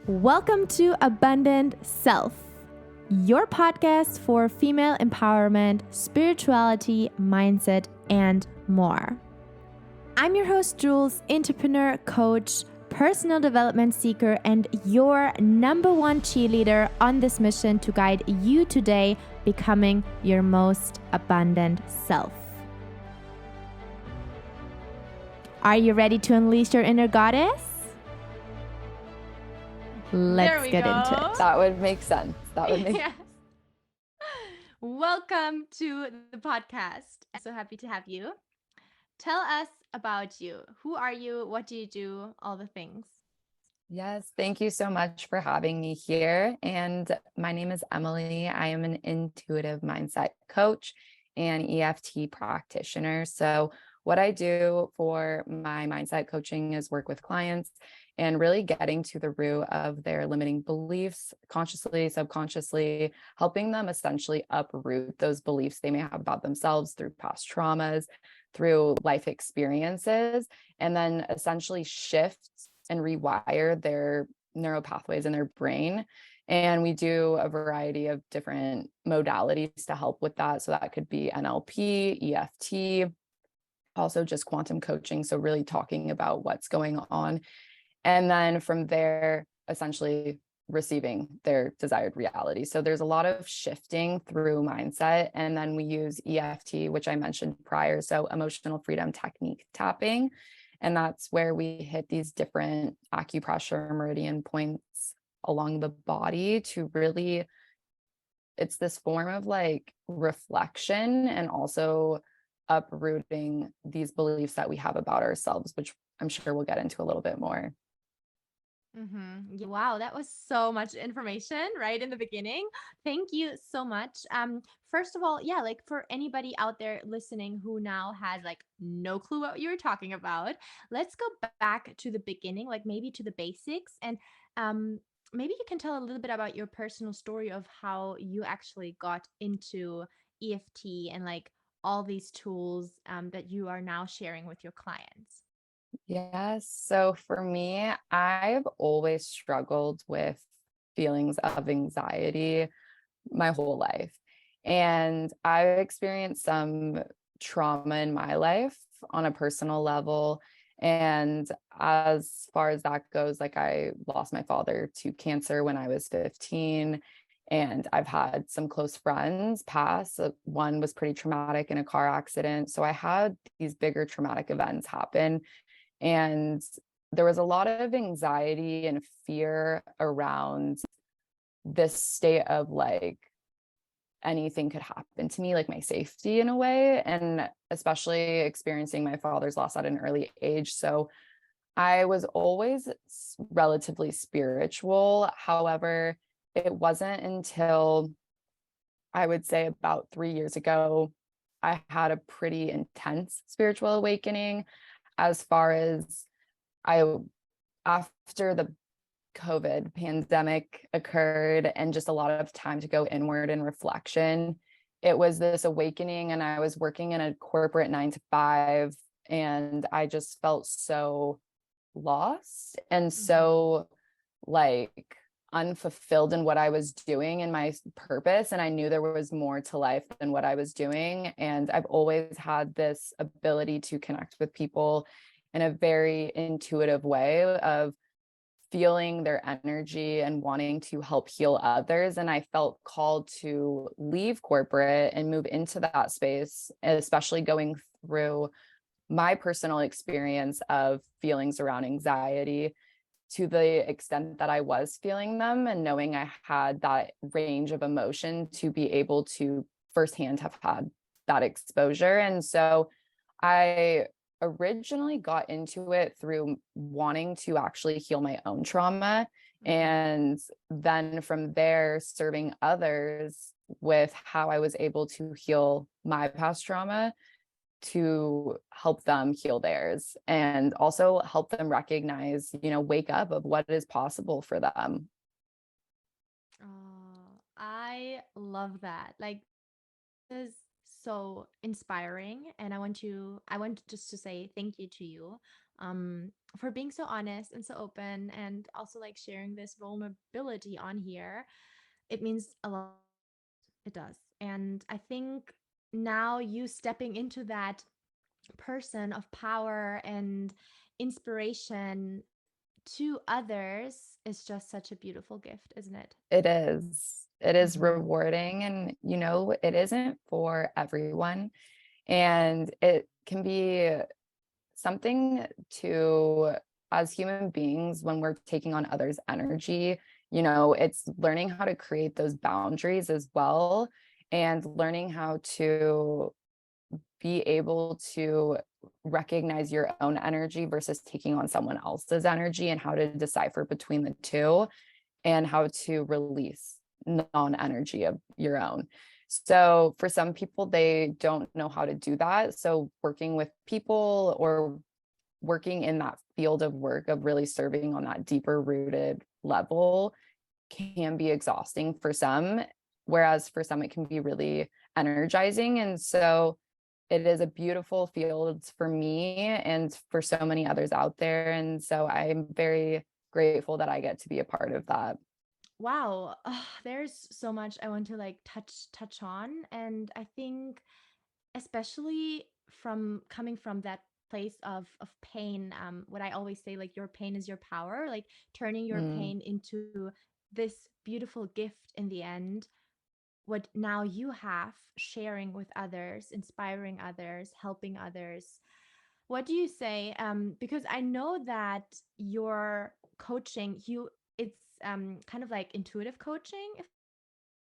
Welcome to Abundant Self, your podcast for female empowerment, spirituality, mindset, and more. I'm your host, Jules, entrepreneur, coach, personal development seeker, and your number one cheerleader on this mission to guide you today becoming your most abundant self. Are you ready to unleash your inner goddess? Let's get into it. That would make sense. Yes. Welcome to the podcast. I'm so happy to have you. Tell us about you. Who are you? What do you do? All the things. Yes, thank you so much for having me here. And my name is Emily. I am an intuitive mindset coach and EFT practitioner. So what I do for my mindset coaching is work with clients and really getting to the root of their limiting beliefs, consciously, subconsciously, helping them essentially uproot those beliefs they may have about themselves through past traumas, through life experiences, and then essentially shift and rewire their neural pathways in their brain. And we do a variety of different modalities to help with that. So that could be NLP, EFT, also just quantum coaching. So really talking about what's going on. And then from there, essentially receiving their desired reality. So there's a lot of shifting through mindset. And then we use EFT, which I mentioned prior. So emotional freedom technique tapping. And that's where we hit these different acupressure meridian points along the body to really, it's this form of like reflection and also uprooting these beliefs that we have about ourselves, which I'm sure we'll get into a little bit more. Wow, that was so much information right in the beginning. Thank you so much. First of all, yeah, like for anybody out there listening who now has like no clue what you were talking about, let's go back to the beginning, like maybe to the basics, and maybe you can tell a little bit about your personal story of how you actually got into EFT and like all these tools that you are now sharing with your clients. Yes. So for me, I've always struggled with feelings of anxiety my whole life. And I've experienced some trauma in my life on a personal level. And as far as that goes, like I lost my father to cancer when I was 15. And I've had some close friends pass. One was pretty traumatic in a car accident. So I had these bigger traumatic events happen. And there was a lot of anxiety and fear around this state of like anything could happen to me, like my safety in a way, and especially experiencing my father's loss at an early age. So I was always relatively spiritual. However, it wasn't until I would say about 3 years ago, I had a pretty intense spiritual awakening as far as I, after the COVID pandemic occurred and just a lot of time to go inward in reflection, it was this awakening. And I was working in a corporate 9 to 5, and I just felt so lost and so like unfulfilled in what I was doing and my purpose. And I knew there was more to life than what I was doing. And I've always had this ability to connect with people in a very intuitive way of feeling their energy and wanting to help heal others. And I felt called to leave corporate and move into that space, especially going through my personal experience of feelings around anxiety to the extent that I was feeling them, and knowing I had that range of emotion to be able to firsthand have had that exposure. And so I originally got into it through wanting to actually heal my own trauma. And then from there, serving others with how I was able to heal my past trauma to help them heal theirs, and also help them recognize, wake up of what is possible for them. Oh, I love that. Like, this is so inspiring, and I want just to say thank you to you for being so honest and so open, and also like sharing this vulnerability on here. It means a lot. It does. And I think now you stepping into that person of power and inspiration to others is just such a beautiful gift, isn't it? It is. It is Mm-hmm. rewarding, and, it isn't for everyone, and it can be something to as human beings, when we're taking on others' energy, it's learning how to create those boundaries as well, and learning how to be able to recognize your own energy versus taking on someone else's energy, and how to decipher between the two, and how to release non-energy of your own. So for some people, they don't know how to do that. So working with people, or working in that field of work of really serving on that deeper rooted level, can be exhausting for some, whereas for some it can be really energizing. And so it is a beautiful field for me and for so many others out there. And so I'm very grateful that I get to be a part of that. Wow, there's so much I want to like touch on, and I think especially from coming from that place of pain, what I always say, like your pain is your power, like turning your Mm. pain into this beautiful gift in the end. What now you have sharing with others, inspiring others, helping others. What do you say? Because I know that your coaching, you it's kind of like intuitive coaching, if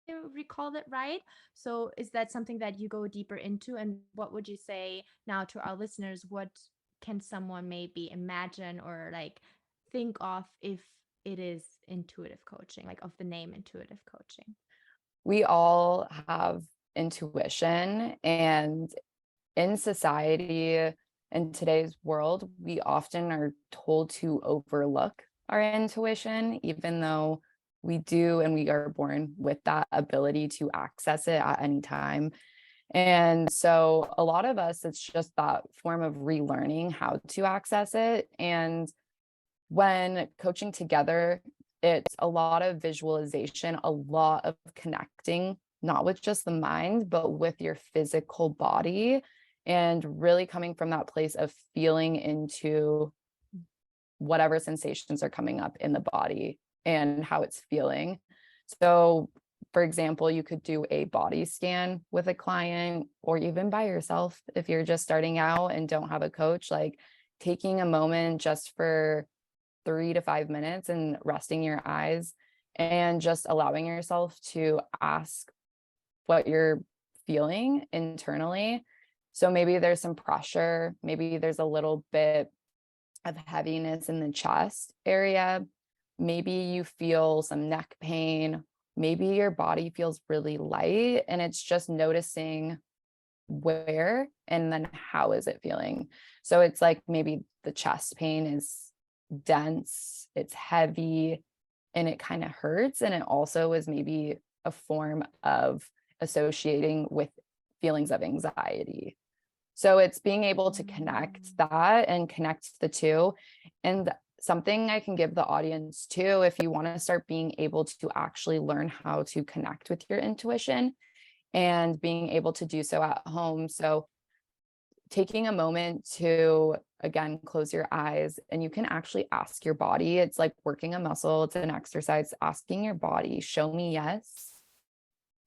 I recall that right. So is that something that you go deeper into? And what would you say now to our listeners? What can someone maybe imagine or like think of if it is intuitive coaching, like of the name intuitive coaching? We all have intuition, and in society, in today's world, we often are told to overlook our intuition, even though we do, and we are born with that ability to access it at any time. And so a lot of us, it's just that form of relearning how to access it. And when coaching together, it's a lot of visualization, a lot of connecting, not with just the mind, but with your physical body, and really coming from that place of feeling into whatever sensations are coming up in the body and how it's feeling. So, for example, you could do a body scan with a client, or even by yourself if you're just starting out and don't have a coach, like taking a moment just for 3 to 5 minutes and resting your eyes, and just allowing yourself to ask what you're feeling internally. So maybe there's some pressure, maybe there's a little bit of heaviness in the chest area, maybe you feel some neck pain, maybe your body feels really light, and it's just noticing where and then how is it feeling. So it's like maybe the chest pain is dense, it's heavy, and it kind of hurts. And it also is maybe a form of associating with feelings of anxiety. So it's being able to connect Mm. that and connect the two. And something I can give the audience too, if you want to start being able to actually learn how to connect with your intuition and being able to do so at home. So taking a moment to, again, close your eyes, and you can actually ask your body. It's like working a muscle, it's an exercise, asking your body, show me yes,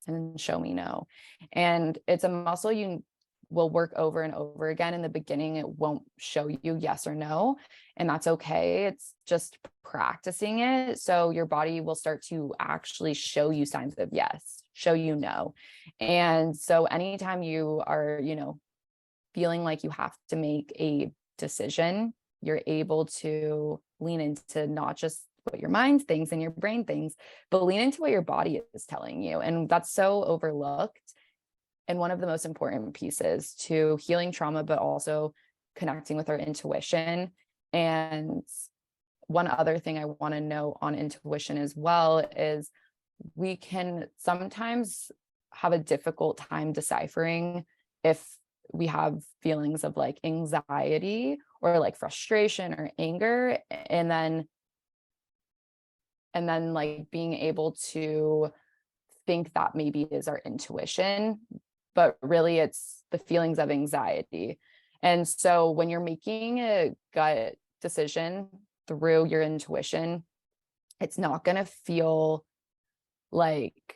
and then show me no. And it's a muscle you will work over and over again. In the beginning, it won't show you yes or no, and that's okay. It's just practicing it. So your body will start to actually show you signs of yes, show you no. And so anytime you are, feeling like you have to make a decision, you're able to lean into not just what your mind thinks and your brain thinks, but lean into what your body is telling you. And that's so overlooked. And one of the most important pieces to healing trauma, but also connecting with our intuition. And one other thing I want to know on intuition as well is we can sometimes have a difficult time deciphering if we have feelings of like anxiety or like frustration or anger, and then like being able to think that maybe is our intuition, but really it's the feelings of anxiety. And so when you're making a gut decision through your intuition, it's not going to feel like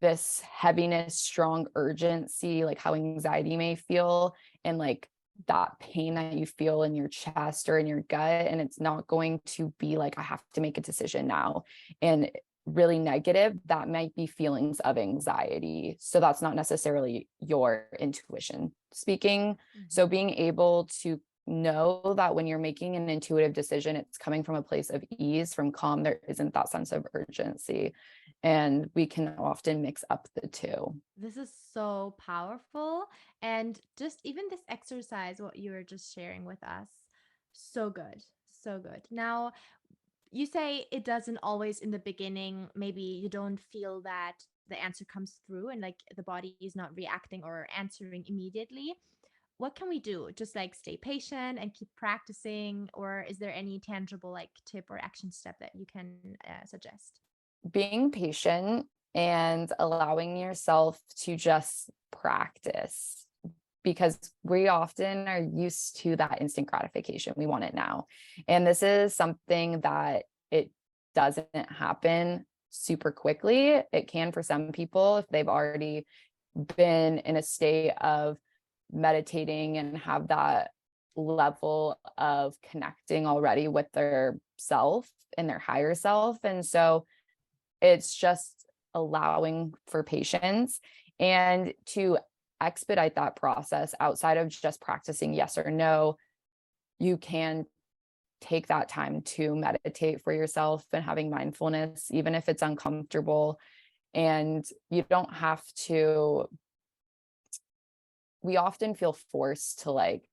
this heaviness, strong urgency, like how anxiety may feel, and like that pain that you feel in your chest or in your gut. And it's not going to be like, I have to make a decision now. And really negative, that might be feelings of anxiety. So that's not necessarily your intuition speaking. So Mhm. being able to know that when you're making an intuitive decision, it's coming from a place of ease, from calm, there isn't that sense of urgency. And we can often mix up the two. This is so powerful. And just even this exercise, what you were just sharing with us, so good. So good. Now, you say it doesn't always in the beginning, maybe you don't feel that the answer comes through and like the body is not reacting or answering immediately. What can we do? Just like stay patient and keep practicing? Or is there any tangible like tip or action step that you can suggest? Being patient and allowing yourself to just practice, because we often are used to that instant gratification. We want it now. And this is something that it doesn't happen super quickly. It can for some people if they've already been in a state of meditating and have that level of connecting already with their self and their higher self. And so it's just allowing for patience and to expedite that process outside of just practicing yes or no. You can take that time to meditate for yourself and having mindfulness, even if it's uncomfortable. And you don't have to, we often feel forced to like,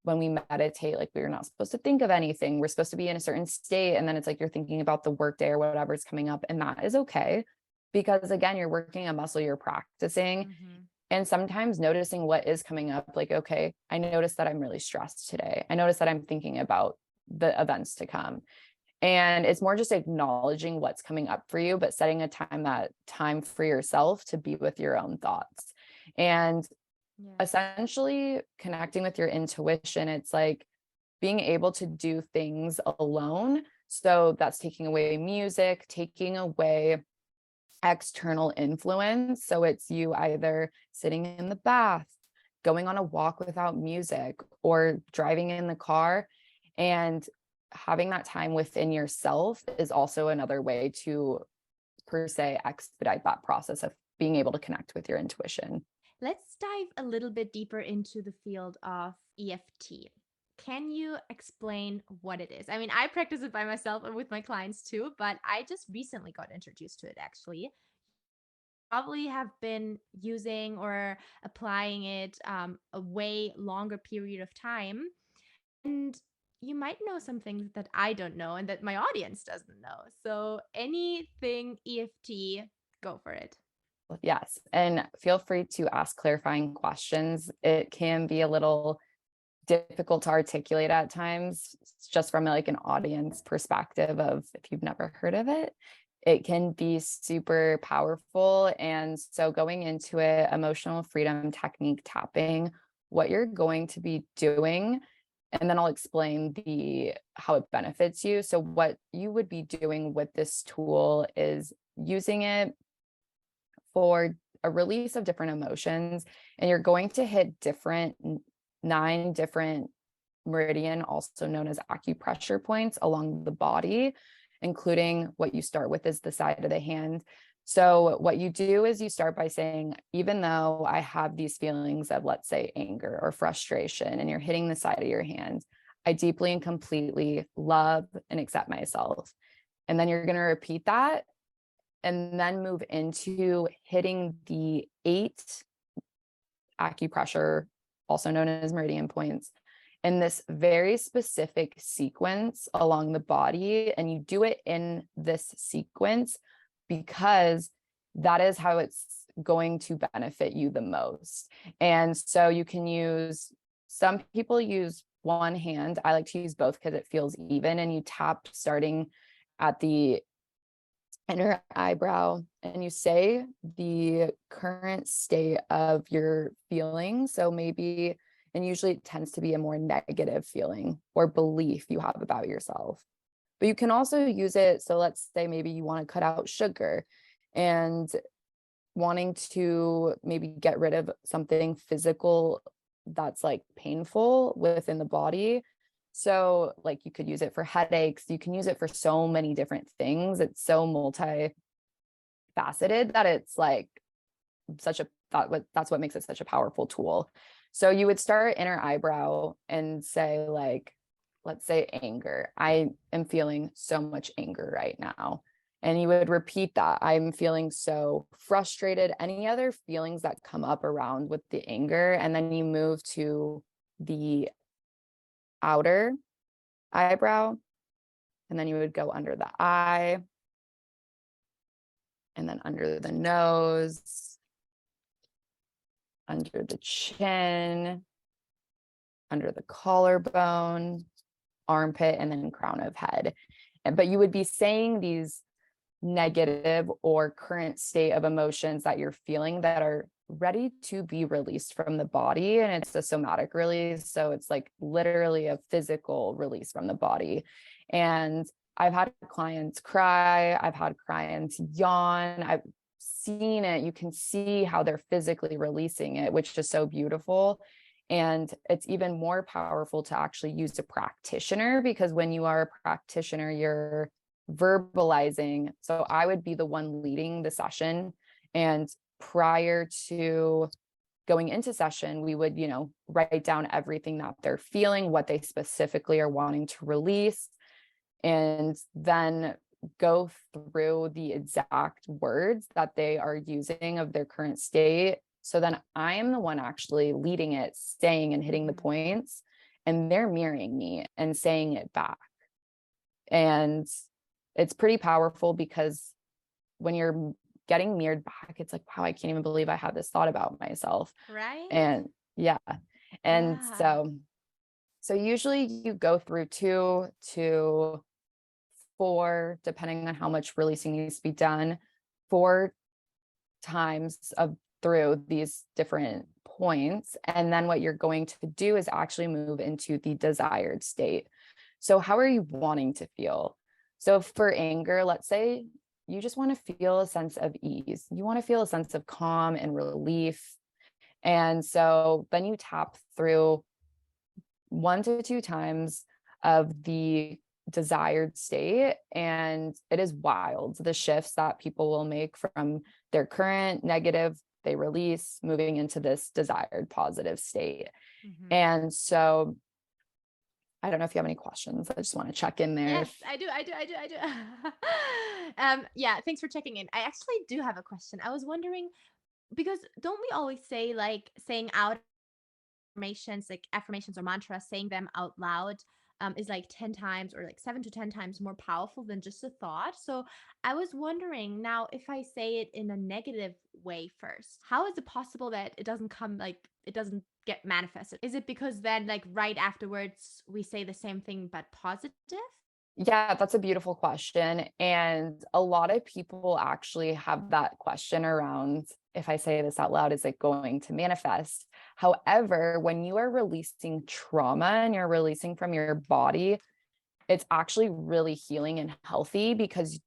when we meditate, like we're not supposed to think of anything. We're supposed to be in a certain state. And then it's like you're thinking about the work day or whatever's coming up. And that is okay. Because again, you're working a muscle, you're practicing. Mm-hmm. And sometimes noticing what is coming up, like, okay, I noticed that I'm really stressed today. I noticed that I'm thinking about the events to come. And it's more just acknowledging what's coming up for you, but setting a time for yourself to be with your own thoughts. And Yes. essentially connecting with your intuition, it's like being able to do things alone. So that's taking away music, taking away external influence. So it's you either sitting in the bath, going on a walk without music, or driving in the car. And having that time within yourself is also another way to, per se, expedite that process of being able to connect with your intuition. Let's dive a little bit deeper into the field of EFT. Can you explain what it is? I mean, I practice it by myself and with my clients too, but I just recently got introduced to it actually. Probably have been using or applying it a way longer period of time. And you might know some things that I don't know and that my audience doesn't know. So, anything EFT, go for it. Yes. And feel free to ask clarifying questions. It can be a little difficult to articulate at times, just from like an audience perspective of if you've never heard of it. It can be super powerful. And so going into it, emotional freedom technique tapping, what you're going to be doing, and then I'll explain the how it benefits you. So what you would be doing with this tool is using it for a release of different emotions, and you're going to hit 9 different meridian, also known as acupressure points along the body, including what you start with is the side of the hand. So what you do is you start by saying, even though I have these feelings of, let's say, anger or frustration, and you're hitting the side of your hand, I deeply and completely love and accept myself. And then you're going to repeat that and then move into hitting the 8 acupressure, also known as meridian points, in this very specific sequence along the body. And you do it in this sequence because that is how it's going to benefit you the most. And so you can use, some people use one hand. I like to use both because it feels even, and you tap starting at the inner eyebrow, and you say the current state of your feeling. So maybe, and usually it tends to be a more negative feeling or belief you have about yourself. But you can also use it. So let's say maybe you want to cut out sugar and wanting to maybe get rid of something physical that's like painful within the body. So like you could use it for headaches, you can use it for so many different things. It's so multifaceted that it's like such a that's what makes it such a powerful tool. So you would start inner eyebrow and say like, let's say anger. I am feeling so much anger right now. And you would repeat that. I'm feeling so frustrated. Any other feelings that come up around with the anger. And then you move to the outer eyebrow. And then you would go under the eye. And then under the nose, under the chin, under the collarbone, armpit, and then crown of head. But you would be saying these negative or current state of emotions that you're feeling that are ready to be released from the body. And it's a somatic release. So it's like literally a physical release from the body. And I've had clients cry, I've had clients yawn, I've seen it. You can see how they're physically releasing it, which is so beautiful. And it's even more powerful to actually use a practitioner, because when you are a practitioner, you're verbalizing. So I would be the one leading the session. And prior to going into session, we would, write down everything that they're feeling, what they specifically are wanting to release, and then go through the exact words that they are using of their current state. So then I am the one actually leading it, saying and hitting the points, and they're mirroring me and saying it back. And it's pretty powerful because when you're getting mirrored back, it's like, wow, I can't even believe I had this thought about myself. Right? And yeah. And Yeah. so usually you go through 2 to 4, depending on how much releasing needs to be done, 4 times through these different points. And then what you're going to do is actually move into the desired state. So how are you wanting to feel? So for anger, let's say you just want to feel a sense of ease. You want to feel a sense of calm and relief. And so then you tap through 1 to 2 times of the desired state. And it is wild, the shifts that people will make from their current negative, they release, moving into this desired positive state. And so I don't know if you have any questions. I just want to check in there. Yes, I do. I do. Yeah, thanks for checking in. I actually do have a question. I was wondering, because don't we always say like saying out affirmations, like affirmations or mantras, saying them out loud is like 10 times or like 7 to 10 times more powerful than just a thought. So I was wondering now, if I say it in a negative way first, how is it possible that it doesn't come, like it doesn't get manifested? Is it because then like right afterwards we say the same thing but positive? Yeah, that's a beautiful question. And a lot of people actually have that question around, if I say this out loud, is it going to manifest? However, when you are releasing trauma and you're releasing from your body, it's actually really healing and healthy, because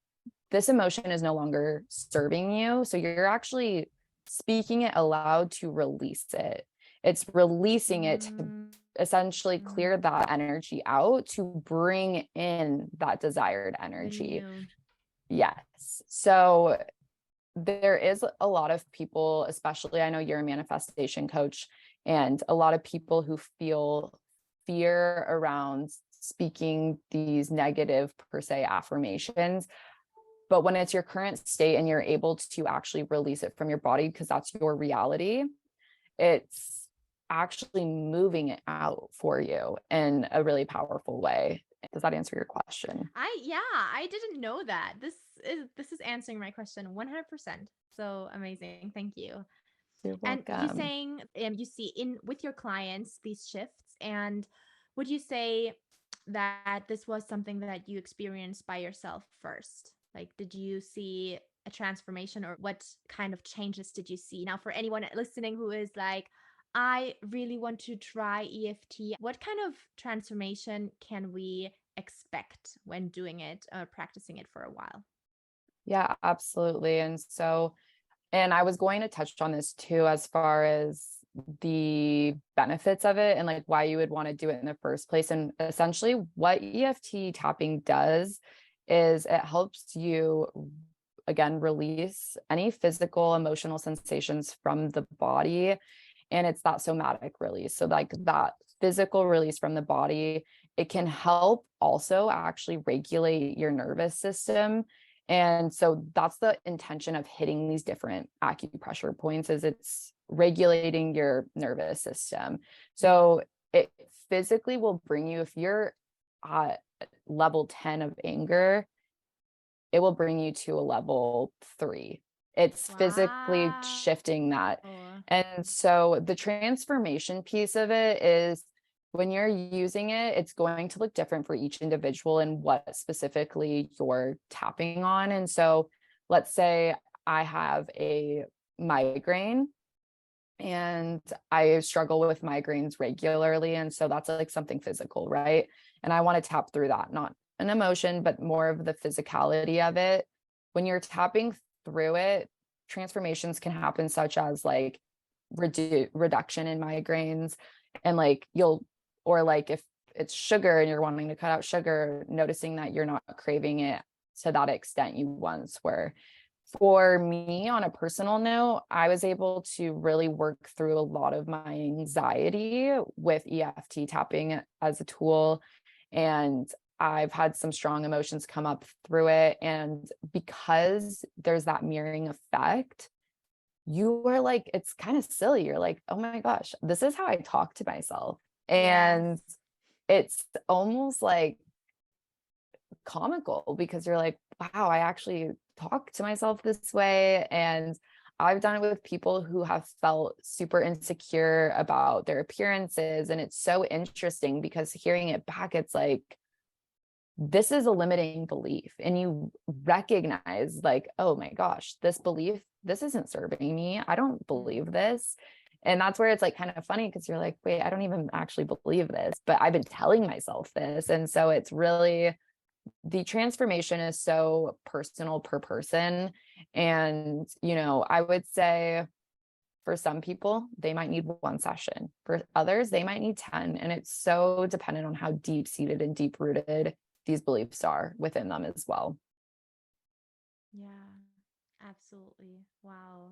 this emotion is no longer serving you. So you're actually speaking it aloud to release it. It's releasing it to Mm, essentially clear that energy out to bring in that desired the energy. new. Yes. So there is a lot of people, especially I know you're a manifestation coach, and a lot of people who feel fear around speaking these negative per se affirmations. But when it's your current state and you're able to actually release it from your body, because that's your reality, it's actually moving it out for you in a really powerful way. Does that answer your question? Yeah, I didn't know that. This is answering my question 100%. So amazing. Thank you. You're And you welcome. saying you see in with your clients these shifts, and would you say that this was something that you experienced by yourself first? Like, did you see a transformation, or what kind of changes did you see? Now, for anyone listening who is like, I really want to try EFT, what kind of transformation can we expect when doing it or practicing it for a while? Yeah, absolutely. And I was going to touch on this too, as far as the benefits of it and like why you would want to do it in the first place. And essentially, what EFT tapping does is it helps you, again, release any physical, emotional sensations from the body. And it's that somatic release. So, like that physical release from the body, it can help also actually regulate your nervous system. And so that's the intention of hitting these different acupressure points, is it's regulating your nervous system. So it physically will bring you, if you're at level 10 of anger, it will bring you to a level 3. It's physically Wow. shifting that. And so the transformation piece of it is, when you're using it, it's going to look different for each individual and what specifically you're tapping on. And so let's say I have a migraine and I struggle with migraines regularly. And so that's like something physical, right? And I want to tap through that, not an emotion, but more of the physicality of it. When you're tapping through it, transformations can happen, such as like reduction in migraines. And like or like if it's sugar and you're wanting to cut out sugar, noticing that you're not craving it to that extent you once were. For me, on a personal note, I was able to really work through a lot of my anxiety with EFT tapping as a tool. And I've had some strong emotions come up through it. And because there's that mirroring effect, you are like, it's kind of silly. You're like, oh my gosh, this is how I talk to myself. Yes. And it's almost like comical, because you're like, wow, I actually talk to myself this way. And I've done it with people who have felt super insecure about their appearances. And it's so interesting because hearing it back, it's like, this is a limiting belief. And you recognize, like, oh my gosh, this belief, this isn't serving me. I don't believe this. And that's where it's like kind of funny, because you're like, wait, I don't even actually believe this, but I've been telling myself this. And so it's really, the transformation is so personal per person. And, I would say for some people, they might need one session. For others, they might need 10. And it's so dependent on how deep seated and deep rooted these beliefs are within them as well. Yeah, absolutely. Wow.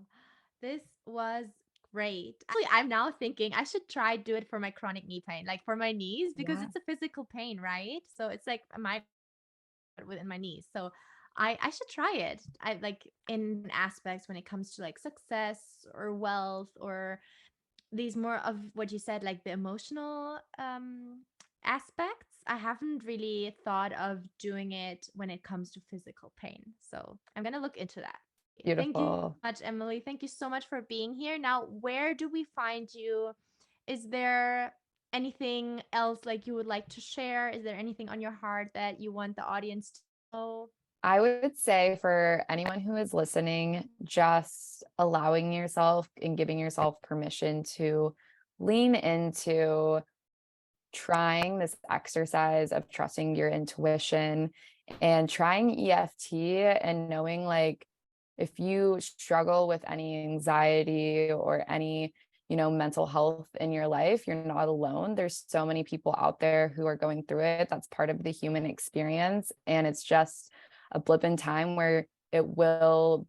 This was great. Actually, I'm now thinking I should try do it for my chronic knee pain, like for my knees, because Yeah, it's a physical pain, right? So it's like my within my knees. So I should try it. I like in aspects when it comes to like success or wealth, or these more of what you said, like the emotional aspects. I haven't really thought of doing it when it comes to physical pain. So I'm gonna look into that. Thank you beautiful. so much, Emily. Thank you so much for being here. Now, where do we find you? Is there anything else like you would like to share? Is there anything on your heart that you want the audience to know? I would say for anyone who is listening, just allowing yourself and giving yourself permission to lean into trying this exercise of trusting your intuition and trying EFT, and knowing, like, if you struggle with any anxiety or any, mental health in your life, you're not alone. There's so many people out there who are going through it. That's part of the human experience. And it's just a blip in time where it will,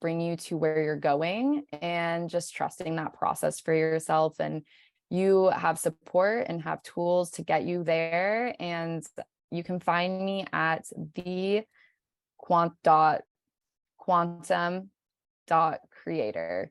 bring you to where you're going, and just trusting that process for yourself. And you have support and have tools to get you there. And you can find me at the quantum dot creator.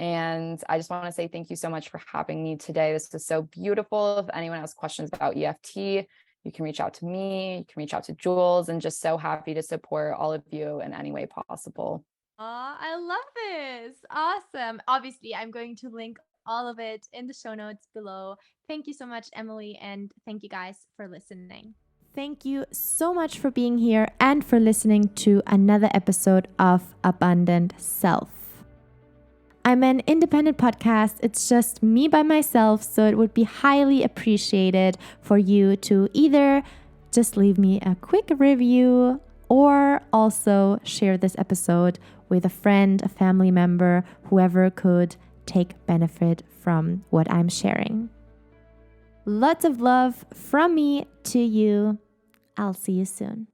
And I just want to say thank you so much for having me today. This was so beautiful. If anyone has questions about EFT, you can reach out to me, you can reach out to Jules, and just so happy to support all of you in any way possible. Oh, I love this. Awesome. Obviously, I'm going to link all of it in the show notes below. Thank you so much, Emily, and thank you guys for listening. Thank you so much for being here and for listening to another episode of Abundant Self. I'm an independent podcast. It's just me by myself, so it would be highly appreciated for you to either just leave me a quick review or also share this episode with a friend, a family member, whoever could take benefit from what I'm sharing. Lots of love from me to you. I'll see you soon.